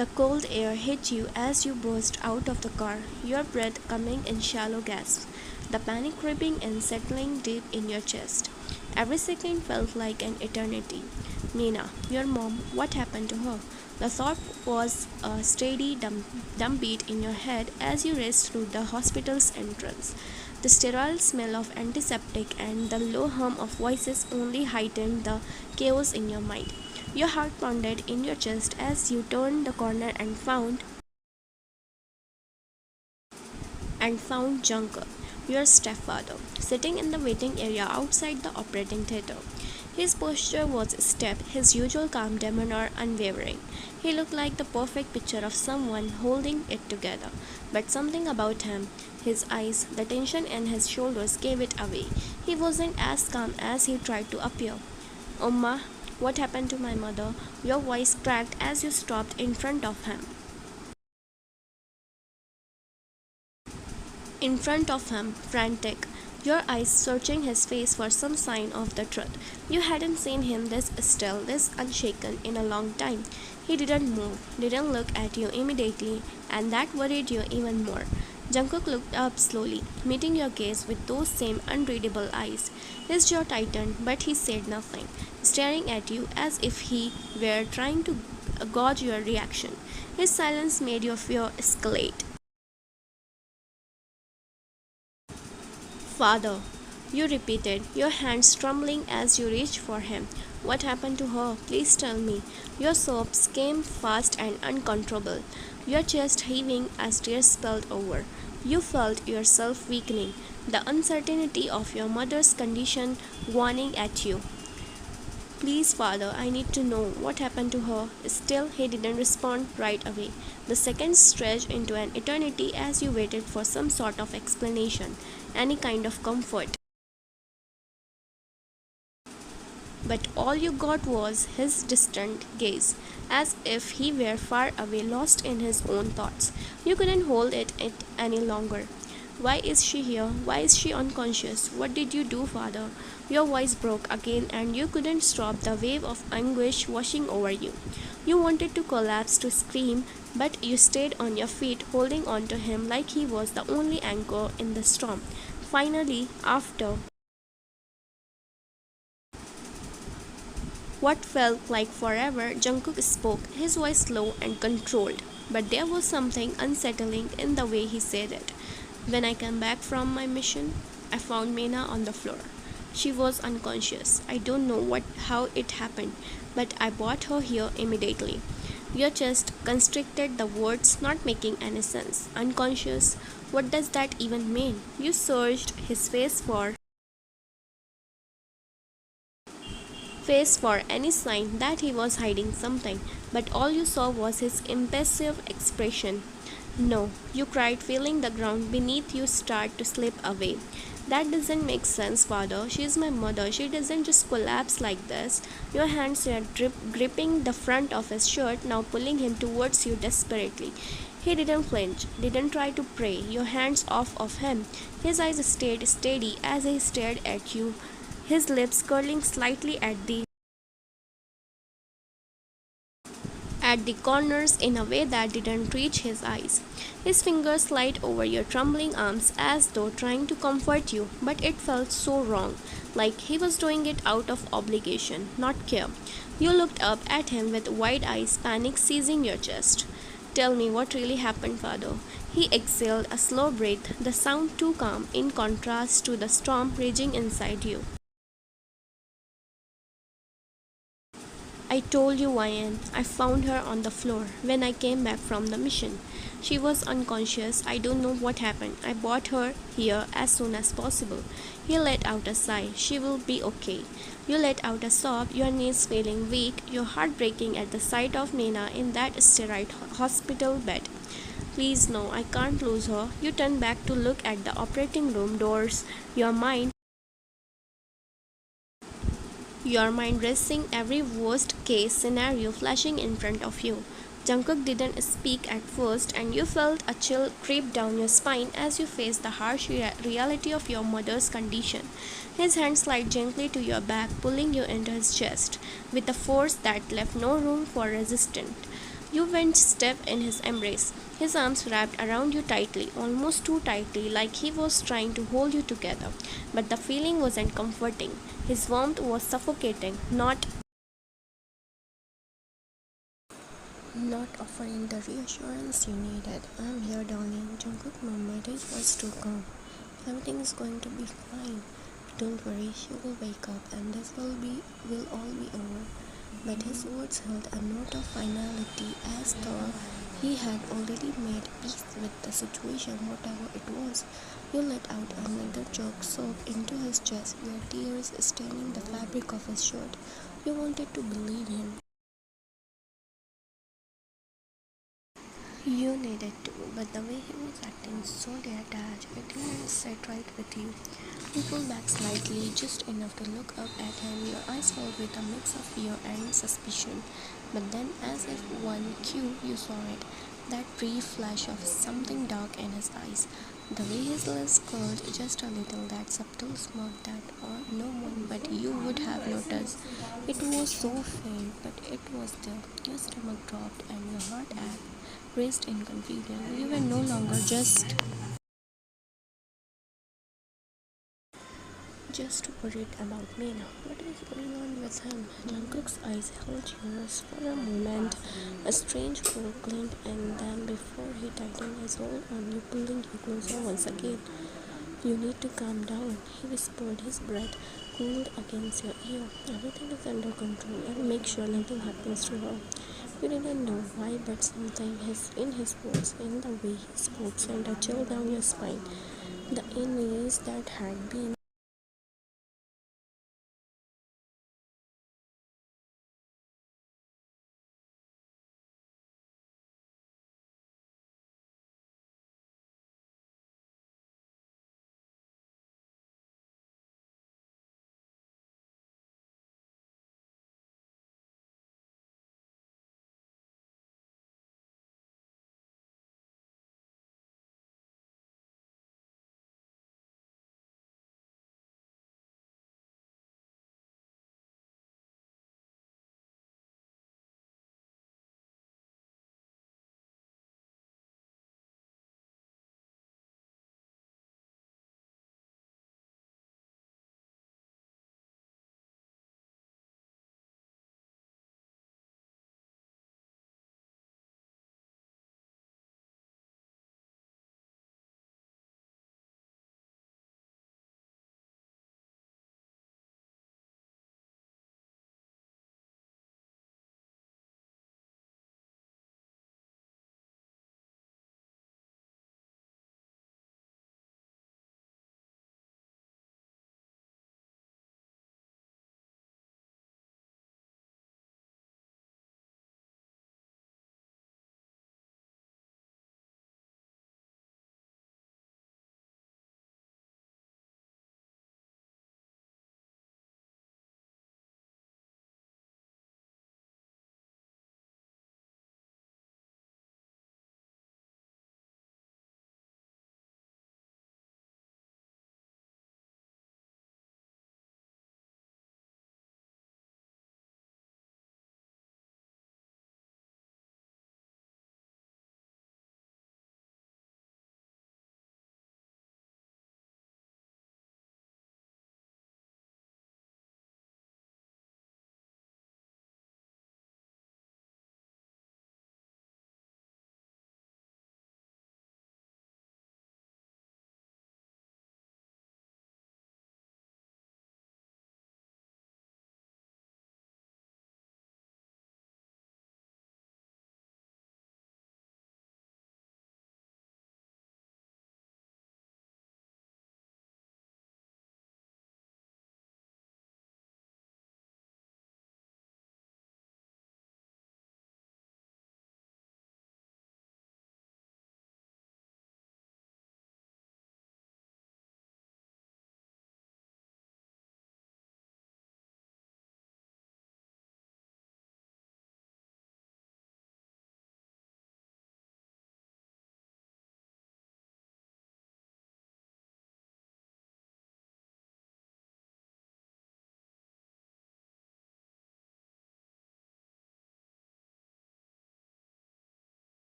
The cold air hit you as you burst out of the car, your breath coming in shallow gasps, the panic creeping and settling deep in your chest. Every second felt like an eternity. Mina, your mom, what happened to her? The thought was a steady dumb beat in your head as you raced through the hospital's entrance. The sterile smell of antiseptic and the low hum of voices only heightened the chaos in your mind. Your heart pounded in your chest as you turned the corner and found Jungkook, your stepfather, sitting in the waiting area outside the operating theater. His posture was stiff, his usual calm demeanor unwavering. He looked like the perfect picture of someone holding it together. But something about him, his eyes, the tension in his shoulders gave it away. He wasn't as calm as he tried to appear. Oma, what happened to my mother? Your voice cracked as you stopped in front of him. In front of him, frantic, your eyes searching his face for some sign of the truth. You hadn't seen him this still, this unshaken in a long time. He didn't move, didn't look at you immediately, and that worried you even more. Jungkook looked up slowly, meeting your gaze with those same unreadable eyes. His jaw tightened, but he said nothing, staring at you as if he were trying to gauge your reaction. His silence made your fear escalate. Father, you repeated, your hands trembling as you reached for him. What happened to her? Please tell me. Your sobs came fast and uncontrollable, your chest heaving as tears spilled over. You felt yourself weakening, the uncertainty of your mother's condition warning at you. Please, father, I need to know what happened to her. Still, he didn't respond right away. The seconds stretched into an eternity as you waited for some sort of explanation, any kind of comfort. But all you got was his distant gaze, as if he were far away, lost in his own thoughts. You couldn't hold it any longer. Why is she here? Why is she unconscious? What did you do, father? Your voice broke again, and you couldn't stop the wave of anguish washing over you. You wanted to collapse, to scream, but you stayed on your feet, holding on to him like he was the only anchor in the storm. Finally, after what felt like forever, Jungkook spoke, his voice low and controlled. But there was something unsettling in the way he said it. When I came back from my mission, I found Mena on the floor. She was unconscious. I don't know how it happened, but I brought her here immediately. Your chest constricted, the words not making any sense. Unconscious? What does that even mean? You searched his face for any sign that he was hiding something, but all you saw was his impassive expression. No, you cried, feeling the ground beneath you start to slip away. That doesn't make sense, father. She is my mother. She doesn't just collapse like this. Your hands were gripping the front of his shirt, now pulling him towards you desperately. He didn't flinch, didn't try to pray, your hands off of him. His eyes stayed steady as he stared at you, his lips curling slightly at the corners in a way that didn't reach his eyes. His fingers slid over your trembling arms as though trying to comfort you, but it felt so wrong, like he was doing it out of obligation, not care. You looked up at him with wide eyes, panic seizing your chest. Tell me what really happened, father. He exhaled a slow breath, the sound too calm in contrast to the storm raging inside you. I told you, YN. I found her on the floor when I came back from the mission. She was unconscious. I don't know what happened. I brought her here as soon as possible. He let out a sigh. She will be okay. You let out a sob, your knees feeling weak, your heart breaking at the sight of Nina in that sterile hospital bed. Please, no, I can't lose her. You turned back to look at the operating room doors, your mind racing, every worst case scenario flashing in front of you. Jungkook didn't speak at first, and you felt a chill creep down your spine as you faced the harsh reality of your mother's condition. His hand slid gently to your back, pulling you into his chest with a force that left no room for resistance. You went stiff in his embrace. His arms wrapped around you tightly, almost too tightly, like he was trying to hold you together. But the feeling wasn't comforting. His warmth was suffocating, not offering the reassurance you needed. I'm here, darling. Jungkook murmured his voice too calm. Everything is going to be fine. Don't worry, she will wake up and this will all be over. But his words held a note of finality as though he had already made peace with the situation, whatever it was. You let out another choke sob into his chest, your tears staining the fabric of his shirt. You wanted to believe him. You needed to, but the way he was acting so detached, it didn't sit right with you. You pulled back slightly, just enough to look up at him, your eyes filled with a mix of fear and suspicion. But then, as if one cue, you saw it, that brief flash of something dark in his eyes. The way his lips curled just a little, that subtle smirk that no one but you would have noticed. It was so faint, but it was there. Your stomach dropped and your heart raced in confusion. You were no longer just worried about me now. What was going on with him? Jungkook's eyes held yours for a moment. A strange pull claimed and then before he tightened his hold on you, pulling you closer once again. You need to calm down, he whispered, his breath cooled against your ear. Everything is under control. I'll make sure nothing happens to her. You didn't know why, but something in his words, in the way he spoke, sent a chill down your spine. The enemies that had been